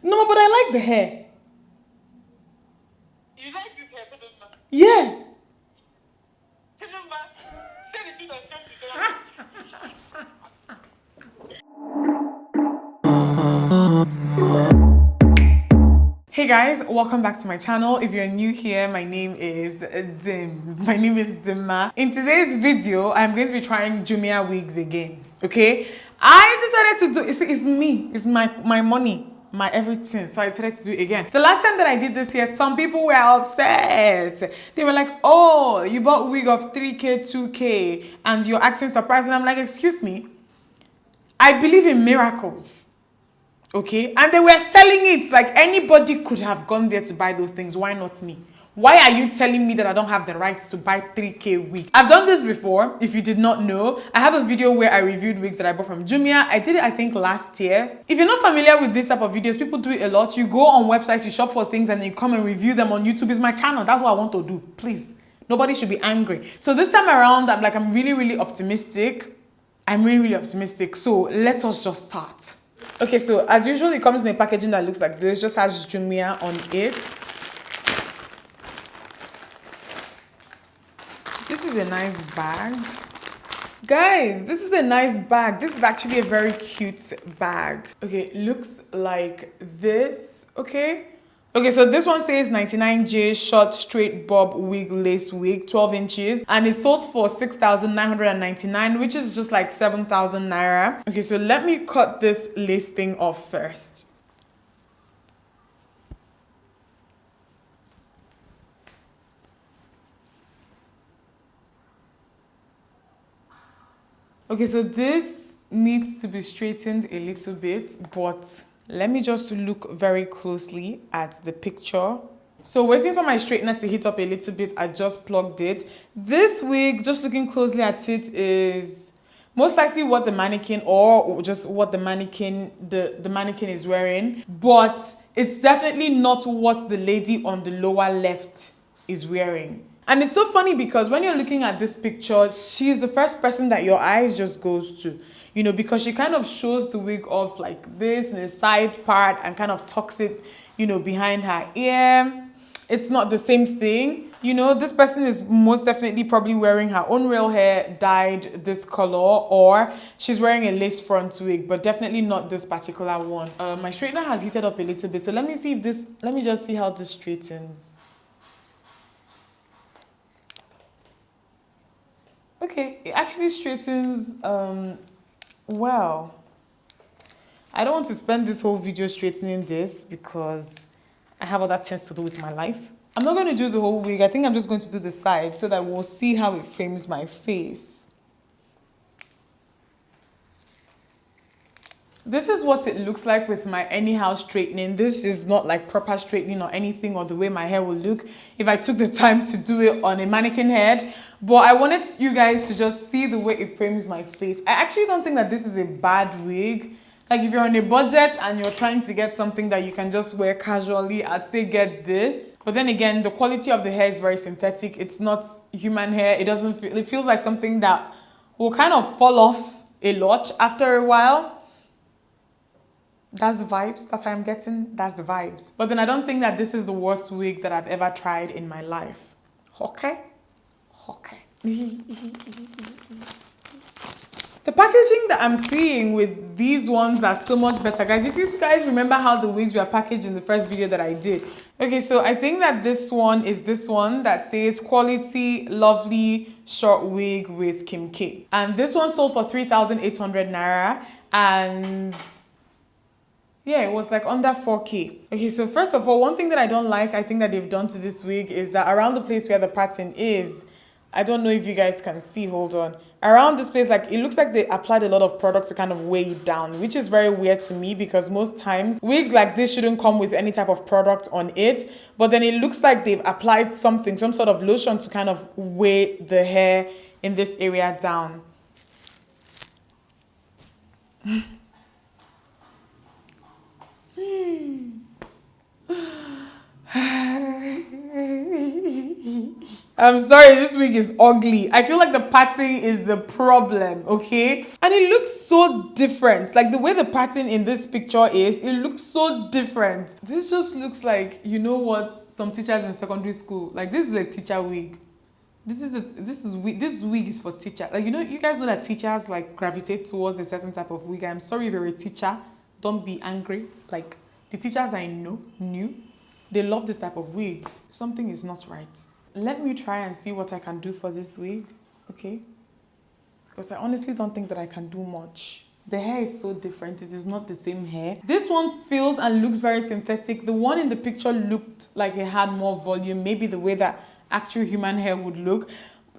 No, but I like the hair. You like this hair, Dimma? Yeah. Dimma, say the truth and shame the devil. Hey guys, welcome back to my channel. If you're new here, my name is Dimma. In today's video, I'm going to be trying JUMIA wigs again. Okay, I decided to do it's me, it's my money, my everything, so I decided to do it again. The last time that I did this here, some people were upset. They were like, oh, you bought wig of 3k 2k and you're acting surprised, and I'm like, excuse me, I believe in miracles. Okay, and they were selling it like anybody could have gone there to buy those things. Why not me? Why are you telling me that I don't have the rights to buy 3k wig? I've done this before. If you did not know, I have a video where I reviewed wigs that I bought from JUMIA. I did it, I think, last year. If you're not familiar with this type of videos, people do it a lot. You go on websites, you shop for things, and then you come and review them on YouTube. It's my channel. That's what I want to do. Please, nobody should be angry. So this time around, I'm really optimistic. I'm really optimistic. So let us just start. Okay, so as usual, it comes in a packaging that looks like this, just has JUMIA on it. This is a nice bag. Guys, this is a nice bag. This is actually a very cute bag. Okay, looks like this, okay? Okay, so this one says 99J short straight bob wig lace wig, 12 inches, and it sold for 6,999, which is just like 7,000 naira. Okay, so let me cut this lace thing off first. Okay, so this needs to be straightened a little bit, but let me just look very closely at the picture. So waiting for my straightener to heat up a little bit, I just plugged it. This wig, just looking closely at it, is most likely what the mannequin or just what the mannequin is wearing, but it's definitely not what the lady on the lower left is wearing. And it's so funny because when you're looking at this picture, she's the first person that your eyes just goes to, you know, because she kind of shows the wig off like this in the side part and kind of tucks it, you know, behind her ear. It's not the same thing. You know, this person is most definitely probably wearing her own real hair dyed this color, or she's wearing a lace front wig, but definitely not this particular one. My straightener has heated up a little bit, so let me just see how this straightens. Okay, it actually straightens well. I don't want to spend this whole video straightening this because I have other things to do with my life. I'm not going to do the whole wig. I think I'm just going to do the side so that we'll see how it frames my face. This is what it looks like with my anyhow straightening. This is not like proper straightening or anything, or the way my hair will look if I took the time to do it on a mannequin head. But I wanted you guys to just see the way it frames my face. I actually don't think that this is a bad wig. Like if you're on a budget and you're trying to get something that you can just wear casually, I'd say get this. But then again, the quality of the hair is very synthetic. It's not human hair. It feels like something that will kind of fall off a lot after a while. That's the vibes. That's how I'm getting. That's the vibes. But then I don't think that this is the worst wig that I've ever tried in my life. Okay? Okay. The packaging that I'm seeing with these ones are so much better. Guys, if you guys remember how the wigs were packaged in the first video that I did. Okay, so I think that this one is this one that says quality, lovely, short wig with Kim K. And this one sold for 3,800 naira. And yeah, it was like under 4k. Okay, so first of all, one thing that I don't like, I think that they've done to this wig is that around the place where the pattern is, I don't know if you guys can see, hold on. Around this place, like, it looks like they applied a lot of product to kind of weigh it down, which is very weird to me because most times wigs like this shouldn't come with any type of product on it. But then it looks like they've applied something, some sort of lotion to kind of weigh the hair in this area down. I'm sorry, this wig is ugly. I feel like the pattern is the problem, okay? And it looks so different. Like the way the pattern in this picture is, it looks so different. This just looks like, you know what, some teachers in secondary school, like this is a teacher wig. This wig is for teacher. Like, you know, you guys know that teachers like gravitate towards a certain type of wig. I'm sorry if you're a teacher, don't be angry. Like the teachers I knew, they love this type of wig. Something is not right. Let me try and see what I can do for this wig, okay? Because I honestly don't think that I can do much. The hair is so different. It is not the same hair. This one feels and looks very synthetic. The one in the picture looked like it had more volume, maybe the way that actual human hair would look.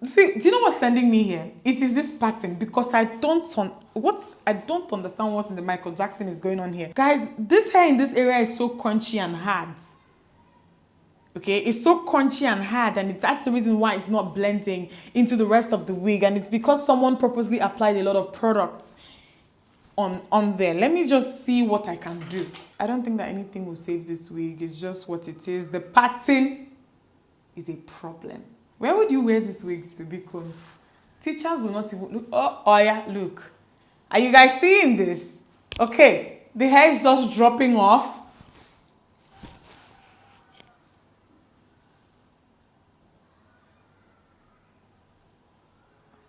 See, do you know what's sending me here? It is this pattern, because I don't understand what's in the Michael Jackson is going on here. Guys, this hair in this area is so crunchy and hard. Okay, it's so crunchy and hard, and that's the reason why it's not blending into the rest of the wig, and it's because someone purposely applied a lot of products on there. Let me just see what I can do. I don't think that anything will save this wig. It's just what it is. The pattern is a problem. Where would you wear this wig to, Biko? Teachers will not even look. Oh yeah, look. Are you guys seeing this? Okay, the hair is just dropping off.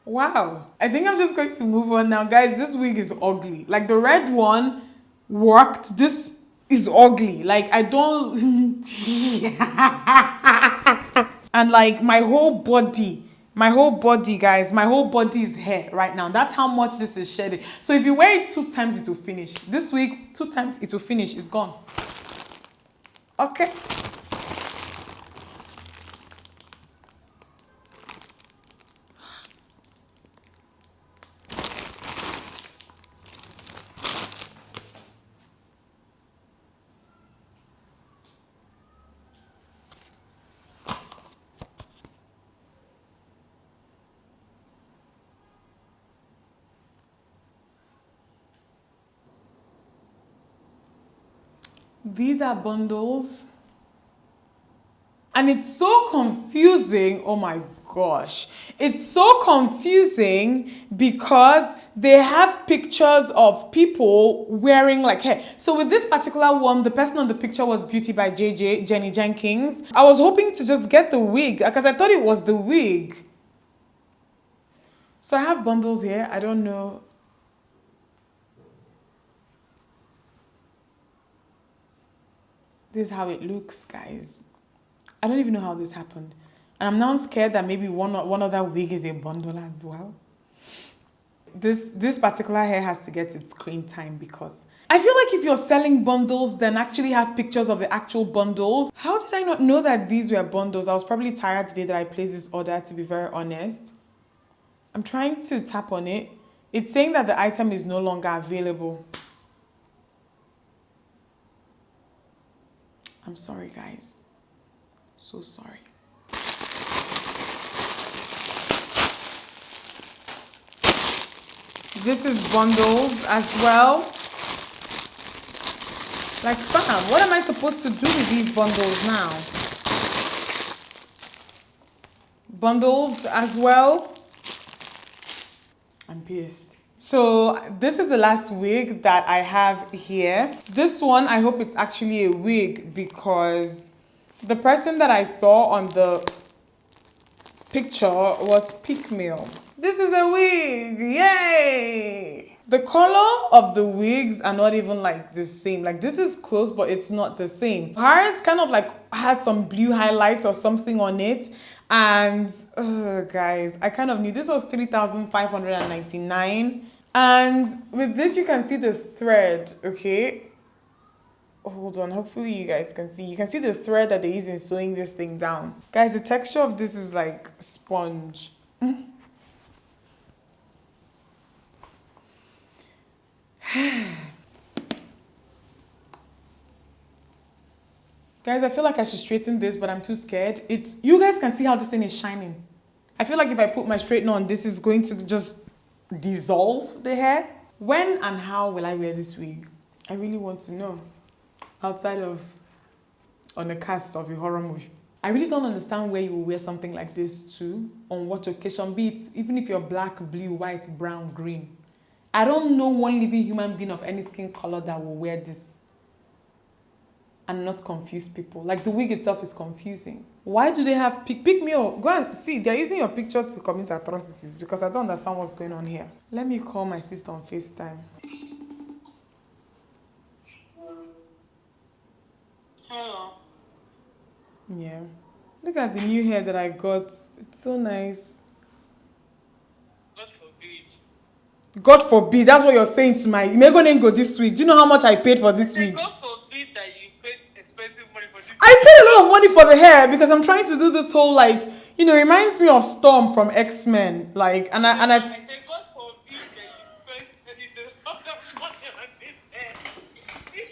Wow. I think I'm just going to move on now. Guys, this wig is ugly. Like the red one worked. This is ugly. Like I don't... And like my whole body, guys, my whole body is hair right now. That's how much this is shedding. So if you wear it 2 times, it will finish. This wig, 2 times, it will finish. It's gone. Okay. These are bundles. And it's so confusing. Oh my gosh. It's so confusing because they have pictures of people wearing like hair. So with this particular one, the person on the picture was Beauty by JJ, Jenny Jenkins. I was hoping to just get the wig because I thought it was the wig. So I have bundles here. I don't know. This is how it looks, guys. I don't even know how this happened. And I'm now scared that maybe one other wig is a bundle as well. This particular hair has to get its screen time because I feel like if you're selling bundles, then actually have pictures of the actual bundles. How did I not know that these were bundles? I was probably tired the day that I placed this order, to be very honest. I'm trying to tap on it. It's saying that the item is no longer available. I'm sorry, guys. So sorry. This is bundles as well. Like, fam, what am I supposed to do with these bundles now? Bundles as well. I'm pissed. So this is the last wig that I have here. This one, I hope it's actually a wig because the person that I saw on the picture was Pick Meal. This is a wig, yay! The color of the wigs are not even like the same. Like this is close, but it's not the same. Hers kind of like has some blue highlights or something on it. And guys, I kind of knew this was 3,599. And with this, you can see the thread, okay? Hold on, hopefully you guys can see. You can see the thread that they use in sewing this thing down. Guys, the texture of this is like sponge. Guys, I feel like I should straighten this, but I'm too scared. You guys can see how this thing is shining. I feel like if I put my straightener on, this is going to just dissolve the hair. When and how will I wear this wig? I really want to know. Outside of on a cast of a horror movie. I really don't understand where you will wear something like this to, on what occasion, be it even if you're black, blue, white, brown, green. I don't know one living human being of any skin color that will wear this and not confuse people. Like, the wig itself is confusing. Why do they have pick me up? Go and see, they're using your picture to commit atrocities because I don't understand what's going on here. Let me call my sister on FaceTime. Hello. Yeah. Look at the new hair that I got. It's so nice. God forbid. God forbid, that's what you're saying to my Imegonengo this week. Do you know how much I paid for this week? God forbid that you paid expensive money for this. I paid a lot of money for the hair because I'm trying to do this whole, like, you know, reminds me of Storm from X-Men. Like, and I said, God forbid that you spend a lot of money on this hair. You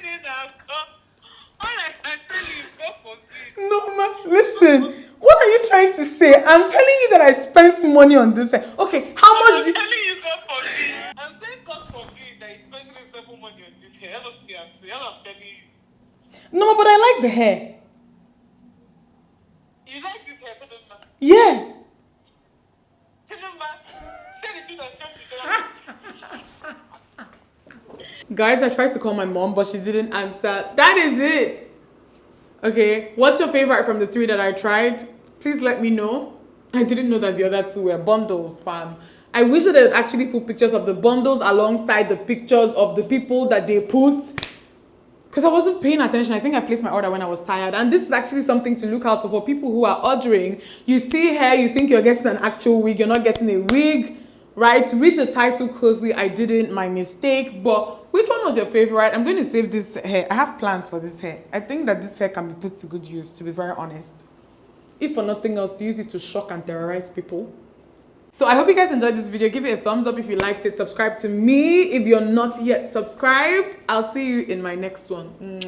didn't have come. All I can tell you is God forbid. No, ma, listen. What are you trying to say? I'm telling you that I spent money on this hair. Okay, how much? I'm telling you God forbid. I'm saying God forbid that you spend reasonable money on this hair. That's what I'm saying. That's what I'm telling you. No, but I like the hair. You like this hair, so don't matter. Yeah. Say the truth and show me. Guys, I tried to call my mom, but she didn't answer. That is it. Okay, what's your favorite from the 3 that I tried? Please let me know. I didn't know that the other 2 were bundles, fam. I wish that they would actually put pictures of the bundles alongside the pictures of the people that they put. Because I wasn't paying attention. I think I placed my order when I was tired. And this is actually something to look out for people who are ordering. You see hair, you think you're getting an actual wig. You're not getting a wig, right? Read the title closely. I didn't, my mistake. But which one was your favorite? I'm going to save this hair. I have plans for this hair. I think that this hair can be put to good use, to be very honest. If for nothing else, use it to shock and terrorize people. So I hope you guys enjoyed this video. Give it a thumbs up if you liked it. Subscribe to me if you're not yet subscribed. I'll see you in my next one.